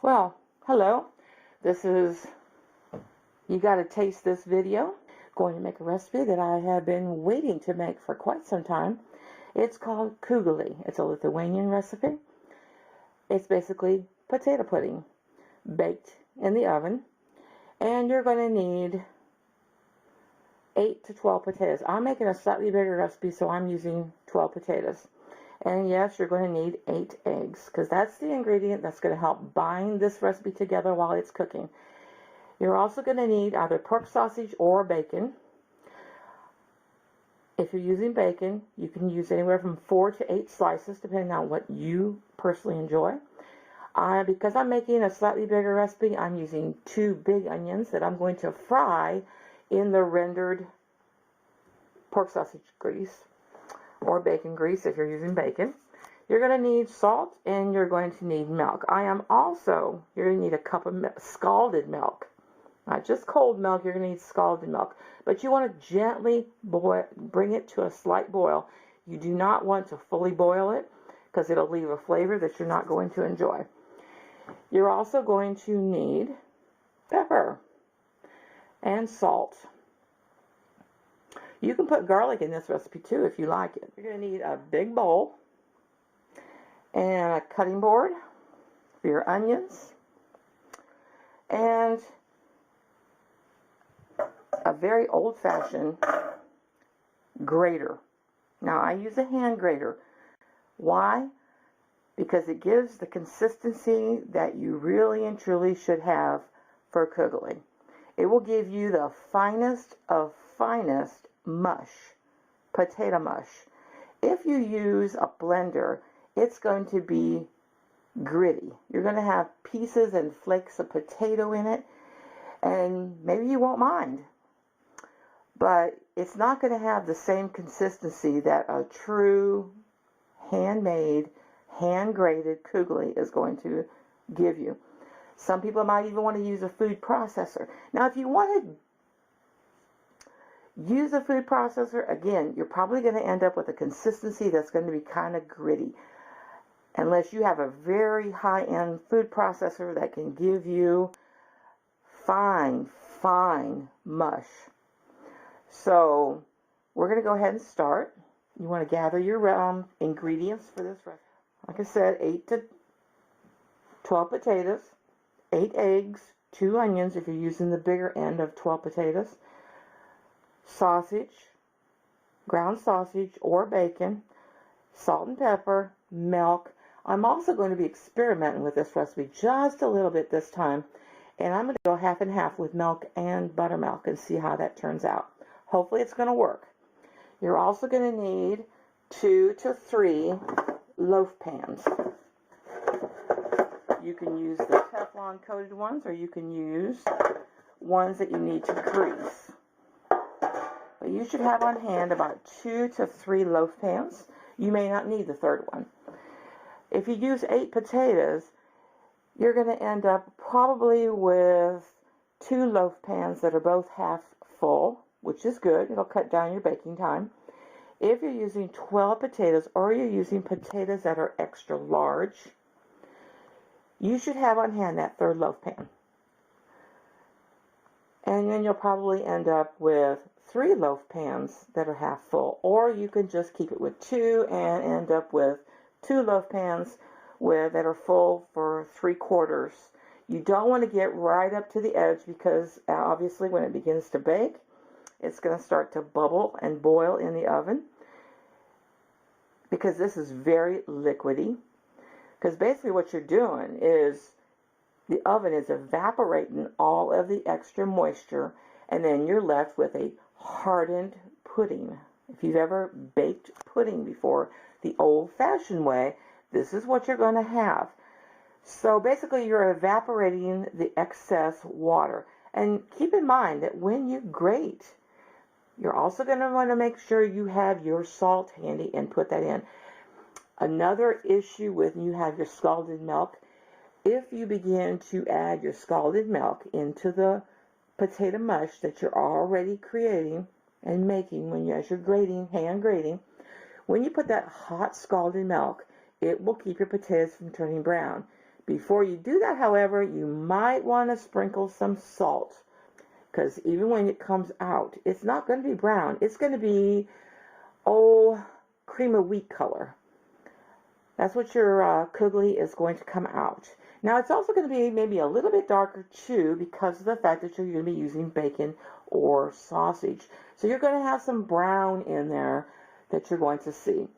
Well, hello. This is You Gotta Taste This video. Going to make a recipe that I have been waiting to make for quite some time. It's called Kugeli. It's a Lithuanian recipe. It's basically potato pudding baked in the oven. And you're going to need 8 to 12 potatoes. I'm making a slightly bigger recipe, so I'm using 12 potatoes. And yes, you're going to need 8 eggs, because that's the ingredient that's going to help bind this recipe together while it's cooking. You're also going to need either pork sausage or bacon. If you're using bacon, you can use anywhere from 4 to 8 slices, depending on what you personally enjoy. Because I'm making a slightly bigger recipe, I'm using 2 big onions that I'm going to fry in the rendered pork sausage grease, or bacon grease if you're using bacon. You're going to need salt, and you're going to need milk. You're going to need a cup of scalded milk. Not just cold milk, you're going to need scalded milk. But you want to gently bring it to a slight boil. You do not want to fully boil it, because it'll leave a flavor that you're not going to enjoy. You're also going to need pepper and salt. You can put garlic in this recipe too if you like it. You're going to need a big bowl and a cutting board for your onions, and a very old-fashioned grater. Now, I use a hand grater. Why? Because it gives the consistency that you really and truly should have for kugeli. It will give you the finest of finest mush, potato mush. If you use a blender, it's going to be gritty. You're going to have pieces and flakes of potato in it, and maybe you won't mind. But it's not going to have the same consistency that a true handmade, hand-grated kugeli is going to give you. Some people might even want to use a food processor. Now, if you want to use a food processor, again, you're probably going to end up with a consistency that's going to be kind of gritty, unless you have a very high-end food processor that can give you fine, fine mush. So we're going to go ahead and start. You want to gather your ingredients for this recipe. Like I said, 8 to 12 potatoes, 8 eggs, 2 onions if you're using the bigger end of 12 potatoes, sausage, ground sausage or bacon, salt and pepper, milk. I'm also going to be experimenting with this recipe just a little bit this time, and I'm going to go half and half with milk and buttermilk and see how that turns out. Hopefully it's going to work. You're also going to need 2 to 3 loaf pans. You can use the Teflon coated ones, or you can use ones that you need to grease. But you should have on hand about 2 to 3 loaf pans. You may not need the third one. If you use 8 potatoes, you're going to end up probably with 2 loaf pans that are both half full, which is good. It'll cut down your baking time. If you're using 12 potatoes, or you're using potatoes that are extra large, you should have on hand that third loaf pan. And then you'll probably end up with 3 loaf pans that are half full. Or you can just keep it with 2 and end up with 2 loaf pans that are full for 3/4. You don't want to get right up to the edge, because obviously when it begins to bake, it's going to start to bubble and boil in the oven, because this is very liquidy. Because basically what you're doing is the oven is evaporating all of the extra moisture, and then you're left with a hardened pudding. If you've ever baked pudding before the old-fashioned way, this is what you're going to have. So basically you're evaporating the excess water. And keep in mind that when you grate, you're also going to want to make sure you have your salt handy and put that in. Another issue with you have your scalded milk, if you begin to add your scalded milk into the potato mush that you're already creating and making as you're grating, hand grating, when you put that hot scalded milk, it will keep your potatoes from turning brown. Before you do that, however, you might want to sprinkle some salt, because even when it comes out, it's not going to be brown. It's going to be, oh, cream of wheat color. That's what your kugeli is going to come out. Now, it's also going to be maybe a little bit darker too, because of the fact that you're going to be using bacon or sausage. So you're going to have some brown in there that you're going to see.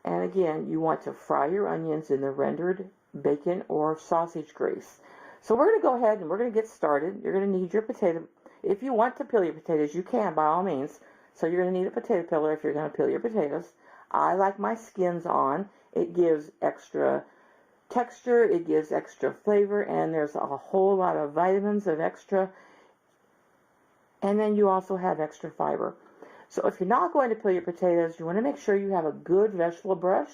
And again, you want to fry your onions in the rendered bacon or sausage grease. So we're going to go ahead and we're going to get started. You're going to need your potato. If you want to peel your potatoes, you can by all means. So you're going to need a potato peeler if you're going to peel your potatoes. I like my skins on. It gives extra texture, it gives extra flavor, and there's a whole lot of vitamins of extra. And then you also have extra fiber. So if you're not going to peel your potatoes, you want to make sure you have a good vegetable brush,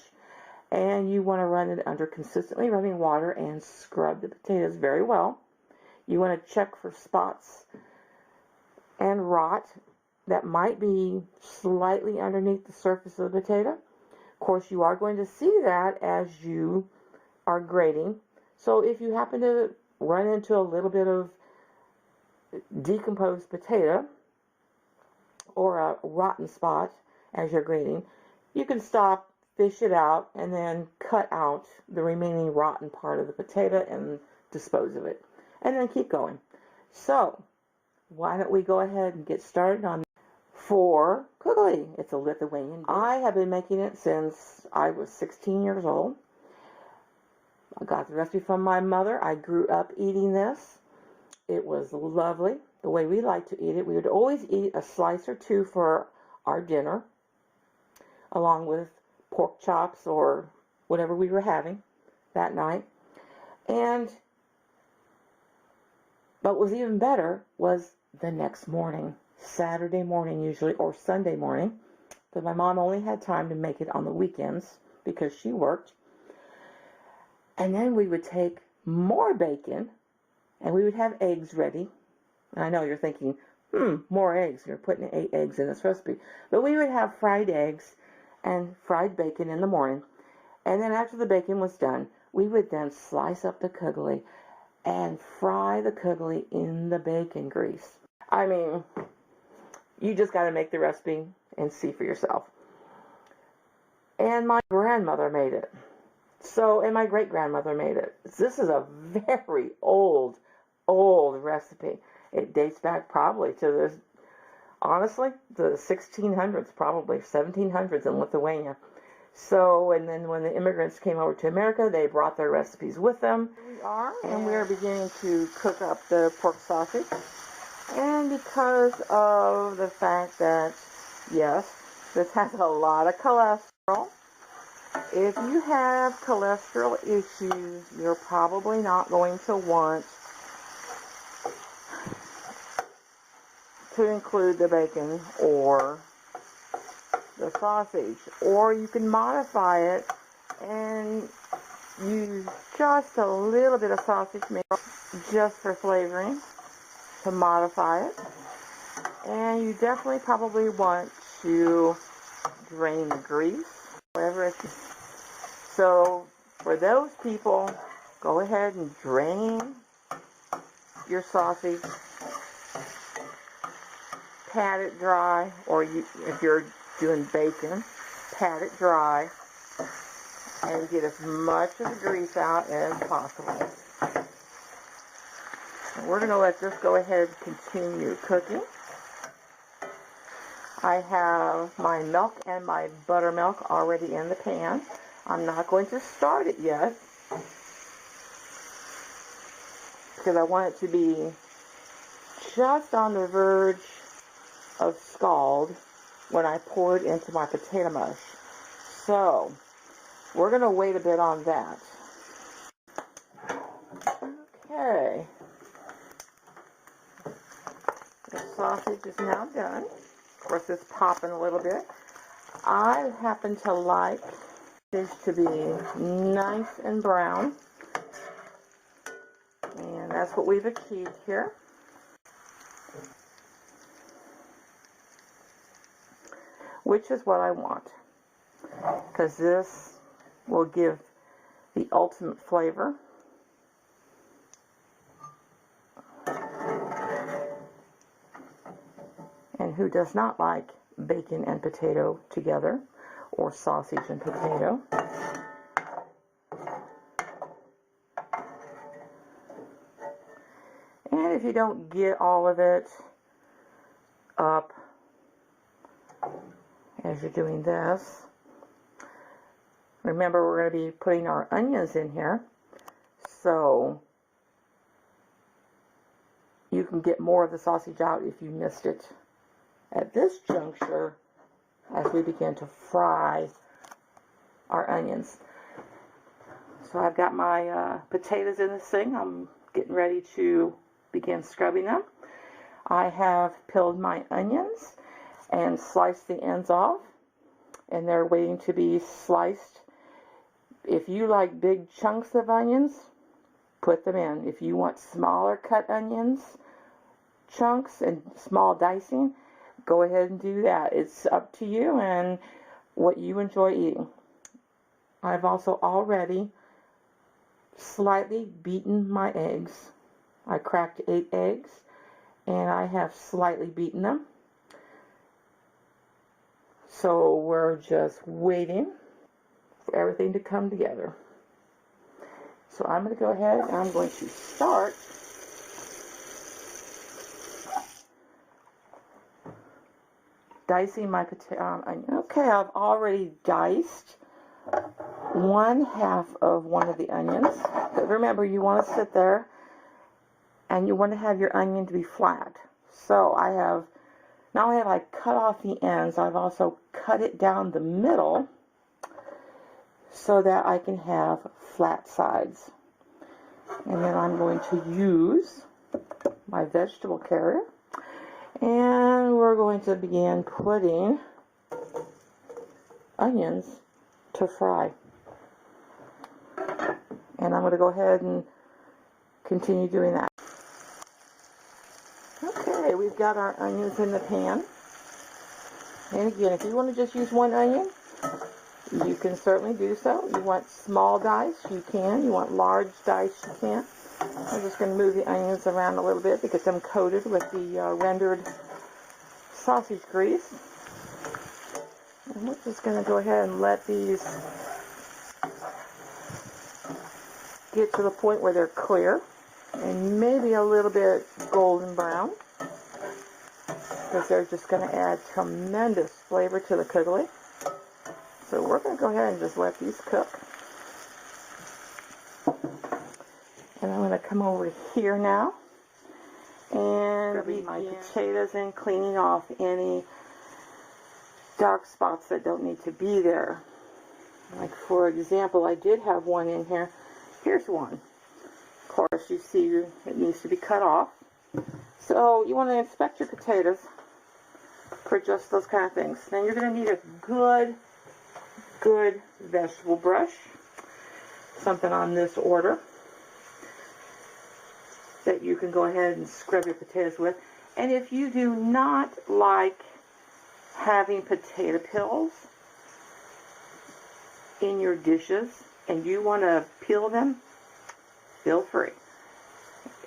and you want to run it under consistently running water and scrub the potatoes very well. You want to check for spots and rot that might be slightly underneath the surface of the potato. Of course, you are going to see that as you are grating. So if you happen to run into a little bit of decomposed potato or a rotten spot as you're grating, you can stop, fish it out, and then cut out the remaining rotten part of the potato and dispose of it. And then keep going. So, why don't we go ahead and get started on for kugeli. It's a Lithuanian dish. I have been making it since I was 16 years old. I got the recipe from my mother. I grew up eating this. It was lovely. The way we like to eat it, we would always eat a slice or two for our dinner, along with pork chops or whatever we were having that night. And what was even better was the next morning. Saturday morning usually, or Sunday morning, but my mom only had time to make it on the weekends because she worked. And then we would take more bacon and we would have eggs ready. And I know you're thinking, more eggs. You're putting 8 eggs in this recipe. But we would have fried eggs and fried bacon in the morning. And then after the bacon was done, we would then slice up the kugeli and fry the kugeli in the bacon grease. I mean, you just got to make the recipe and see for yourself. And my grandmother made it. And my great-grandmother made it. This is a very old recipe. It dates back probably to honestly, the 1600s, probably 1700s in Lithuania. So, and then when the immigrants came over to America, they brought their recipes with them. Here we are, and we are beginning to cook up the pork sausage. And because of the fact that, yes, this has a lot of cholesterol, if you have cholesterol issues, you're probably not going to want to include the bacon or the sausage. Or you can modify it and use just a little bit of sausage meat just for flavoring, to modify it. And you definitely probably want to drain the grease, whatever it is. So for those people, go ahead and drain your sausage, pat it dry, or if you're doing bacon, pat it dry and get as much of the grease out as possible. We're going to let this go ahead and continue cooking. I have my milk and my buttermilk already in the pan. I'm not going to start it yet because I want it to be just on the verge of scald when I pour it into my potato mush. So we're going to wait a bit on that. Okay. The sausage is now done. Of course, it's popping a little bit. I happen to like this to be nice and brown. And that's what we've achieved here. Which is what I want. Because this will give the ultimate flavor. who does not like bacon and potato together, or sausage and potato. And if you don't get all of it up as you're doing this, remember we're going to be putting our onions in here, so you can get more of the sausage out if you missed it at this juncture as we begin to fry our onions. So I've got my potatoes in this thing. I'm getting ready to begin scrubbing them. I have peeled my onions and sliced the ends off, and they're waiting to be sliced. If you like big chunks of onions, put them in. If you want smaller cut onions, chunks, and small dicing, go ahead and do that. It's up to you and what you enjoy eating. I've also already slightly beaten my eggs. I cracked 8 eggs, and I have slightly beaten them. So we're just waiting for everything to come together. So I'm going to go ahead and I'm going to start dicing my potato onion. Okay, I've already diced 1/2 of one of the onions. But remember, you want to sit there and you want to have your onion to be flat. So I have, not only have I cut off the ends, I've also cut it down the middle so that I can have flat sides. And then I'm going to use my vegetable carrier, and we're going to begin putting onions to fry. And I'm going to go ahead and continue doing that. Okay, we've got our onions in the pan. And again, if you want to just use one onion, you can certainly do so. You want small dice, you can. You want large dice, you can. I'm just going to move the onions around a little bit because I'm coated with the rendered sausage grease. And we're just going to go ahead and let these get to the point where they're clear and maybe a little bit golden brown, because they're just going to add tremendous flavor to the kugeli. So we're going to go ahead and just let these cook. And I'm going to come over here now and scrubbing my potatoes and cleaning off any dark spots that don't need to be there. Like, for example, I did have one in here. Here's one. Of course, you see it needs to be cut off. So you want to inspect your potatoes for just those kind of things. Then you're going to need a good vegetable brush. Something on this order that you can go ahead and scrub your potatoes with. And if you do not like having potato peels in your dishes and you want to peel them, feel free.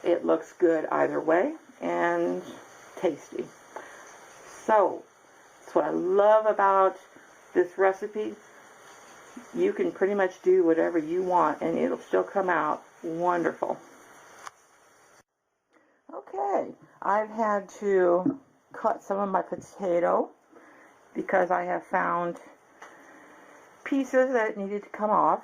It looks good either way and tasty. So that's what I love about this recipe. You can pretty much do whatever you want and it'll still come out wonderful. Okay, I've had to cut some of my potato because I have found pieces that needed to come off.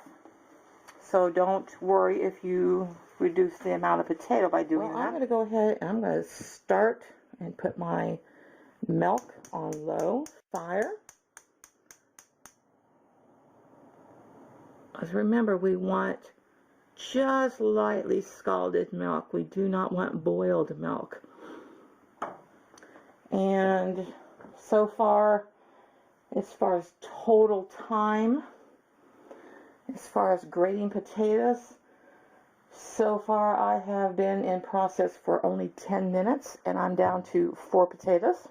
So don't worry if you reduce the amount of potato by doing that. I'm going to go ahead and I'm going to start and put my milk on low fire. Because remember, we want just lightly scalded milk. We do not want boiled milk. And so far, as far as total time, as far as grating potatoes, so far I have been in process for only 10 minutes and I'm down to 4 potatoes.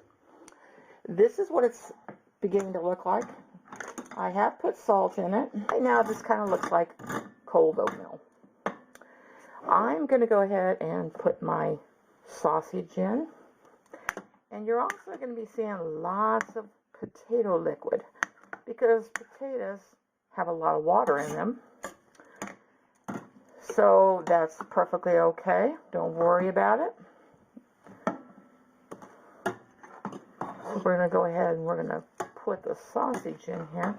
This is what it's beginning to look like. I have put salt in it. Right now this kind of looks like cold oatmeal. I'm going to go ahead and put my sausage in. And you're also going to be seeing lots of potato liquid because potatoes have a lot of water in them. So that's perfectly okay. Don't worry about it. So we're going to go ahead and we're going to put the sausage in here.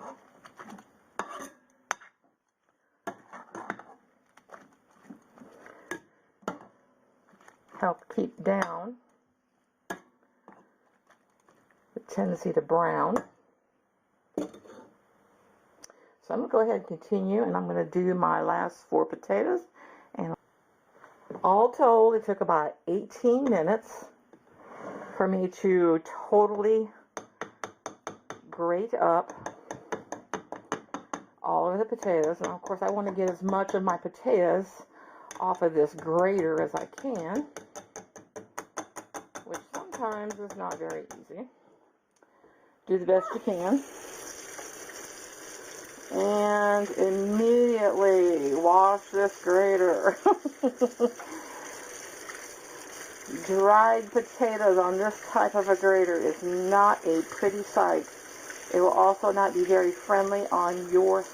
Help keep down the tendency to brown. So I'm going to go ahead and continue, and I'm going to do my last 4 potatoes. And all told, it took about 18 minutes for me to totally grate up all of the potatoes. And of course, I want to get as much of my potatoes off of this grater as I can, which sometimes is not very easy. Do the best you can. And immediately wash this grater. Dried potatoes on this type of a grater is not a pretty sight. It will also not be very friendly on your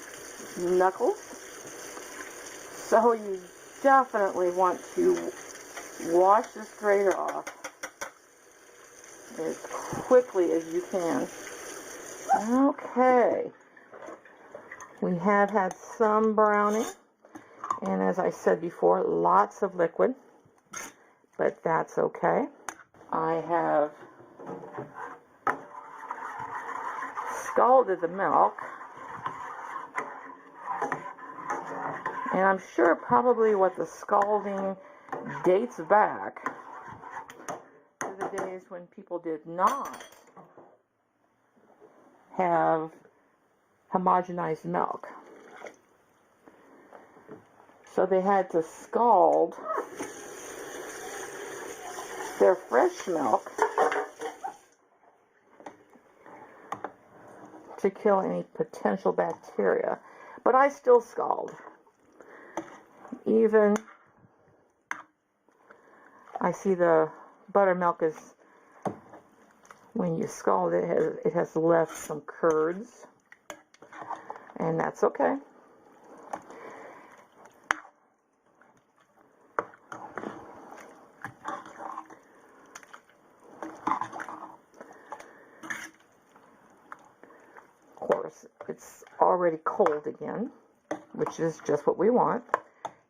knuckles. So you definitely want to wash this grater off as quickly as you can. Okay. We have had some browning, and as I said before, lots of liquid, but that's okay. I have scalded the milk, and I'm sure probably what the scalding dates back to the days when people did not have homogenized milk. So they had to scald their fresh milk to kill any potential bacteria. But I still scald. Even I see the buttermilk is, when you scald it, it has left some curds. And that's okay. Of course, it's already cold again, which is just what we want.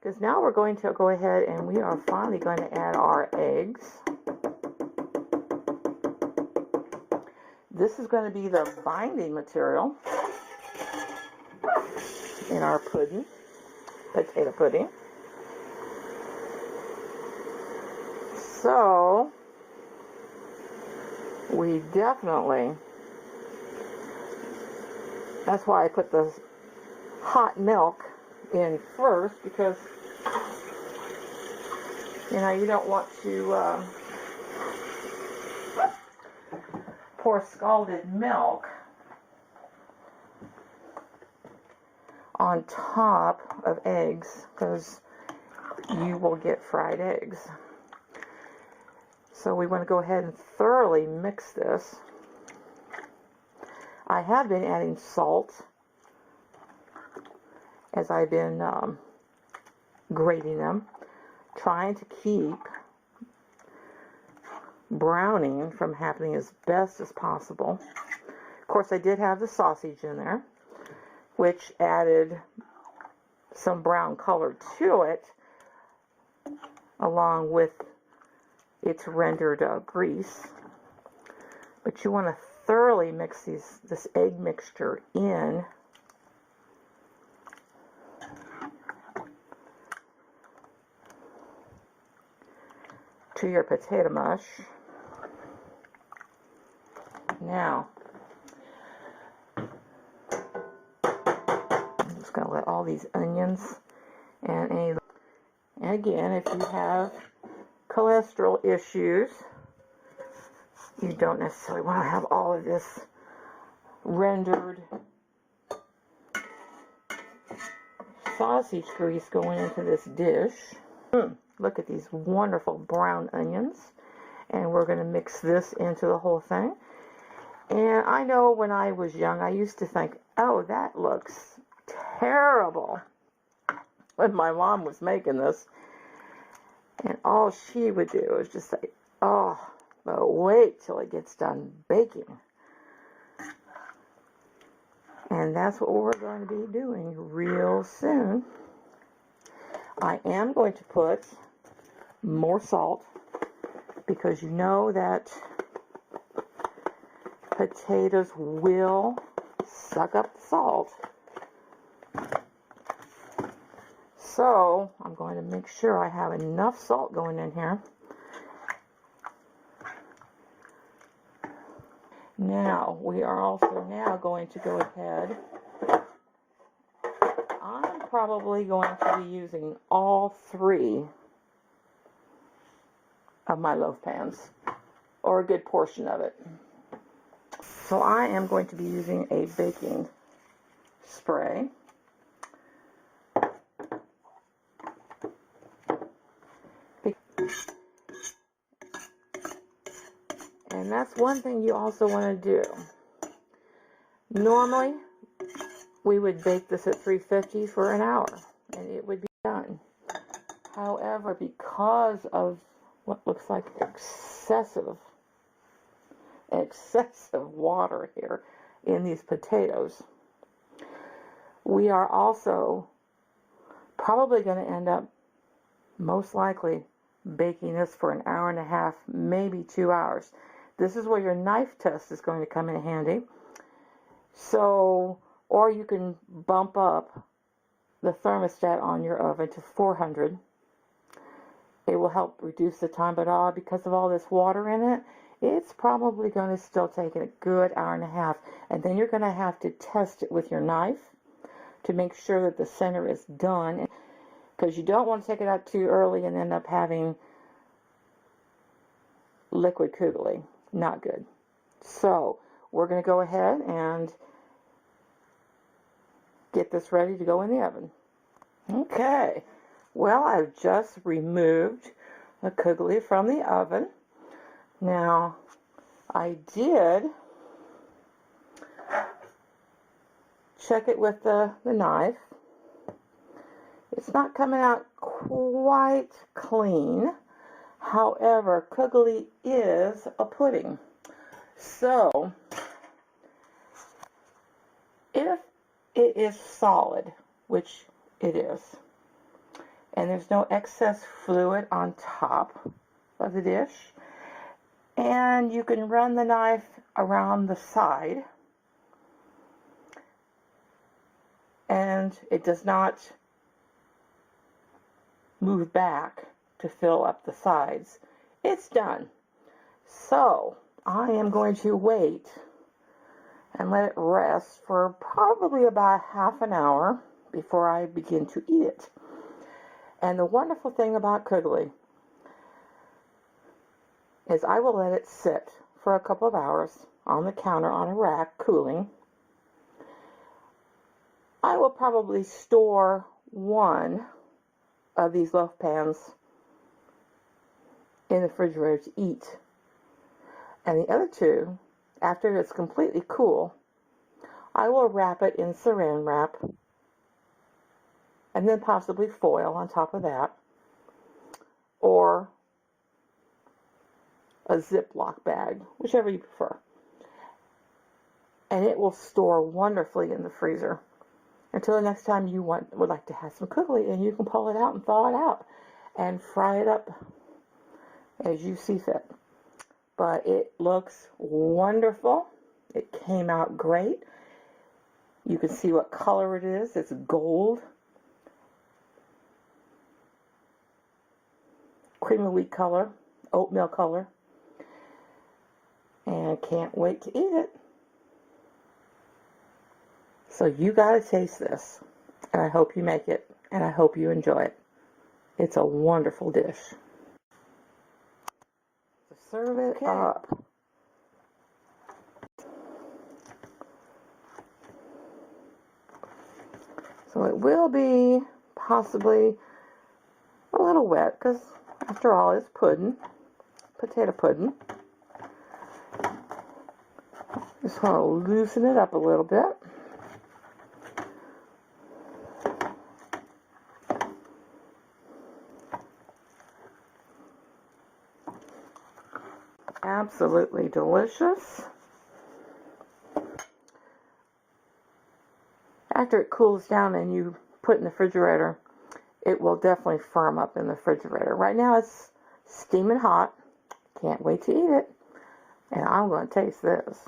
Because now we're going to go ahead and we are finally going to add our eggs. This is going to be the binding material in our pudding, potato pudding. So we definitely, that's why I put the hot milk in first, because you know you don't want to pour scalded milk on top of eggs, because you will get fried eggs. So we want to go ahead and thoroughly mix this. I have been adding salt as I've been grating them, trying to keep browning from happening as best as possible. Of course, I did have the sausage in there, which added some brown color to it, along with its rendered grease. But you want to thoroughly mix this egg mixture in to your potato mush. Now, I'm just going to let all these onions and again, if you have cholesterol issues, you don't necessarily want to have all of this rendered sausage grease going into this dish. Look at these wonderful brown onions. And we're going to mix this into the whole thing. And I know when I was young, I used to think, oh, that looks terrible, when my mom was making this. And all she would do was just say, oh, but wait till it gets done baking. And that's what we're going to be doing real soon. I am going to put more salt, because you know that potatoes will suck up the salt. So I'm going to make sure I have enough salt going in here. Now, we are also now going to go ahead. I'm probably going to be using all 3 of my loaf pans, or a good portion of it. So I am going to be using a baking spray. And that's one thing you also want to do. Normally, we would bake this at 350 for an hour, and it would be done. However, because of what looks like excessive water here in these potatoes, we are also probably going to end up, most likely, baking this for an hour and a half, maybe 2 hours. This is where your knife test is going to come in handy. So, or you can bump up the thermostat on your oven to 400. It will help reduce the time, but because of all this water in it, it's probably going to still take a good hour and a half. And then you're going to have to test it with your knife to make sure that the center is done, because you don't want to take it out too early and end up having liquid kugeli. Not good. So we're going to go ahead and get this ready to go in the oven. Okay. Well, I've just removed the kugeli from the oven. Now, I did check it with the knife. It's not coming out quite clean. However, kugeli is a pudding. So, if it is solid, which it is, and there's no excess fluid on top of the dish, and you can run the knife around the side, and it does not move back to fill up the sides, it's done. So I am going to wait and let it rest for probably about half an hour before I begin to eat it. And the wonderful thing about kugeli is I will let it sit for a couple of hours on the counter on a rack cooling. I will probably store one of these loaf pans in the refrigerator to eat, and the other 2, after it's completely cool, I will wrap it in saran wrap and then possibly foil on top of that, or a Ziploc bag, whichever you prefer, and it will store wonderfully in the freezer until the next time you would like to have some kugeli, and you can pull it out and thaw it out and fry it up as you see fit. But it looks wonderful. It came out great. You can see what color it is. It's gold. Cream of wheat color, oatmeal color. And can't wait to eat it. So you gotta taste this. And I hope you make it. And I hope you enjoy it. It's a wonderful dish. Serve it up. So it will be possibly a little wet, because after all, it's pudding. potato pudding. Just want to loosen it up a little bit. Absolutely delicious. After it cools down and you put it in the refrigerator, it will definitely firm up in the refrigerator. Right now it's steaming hot. Can't wait to eat it. And I'm going to taste this.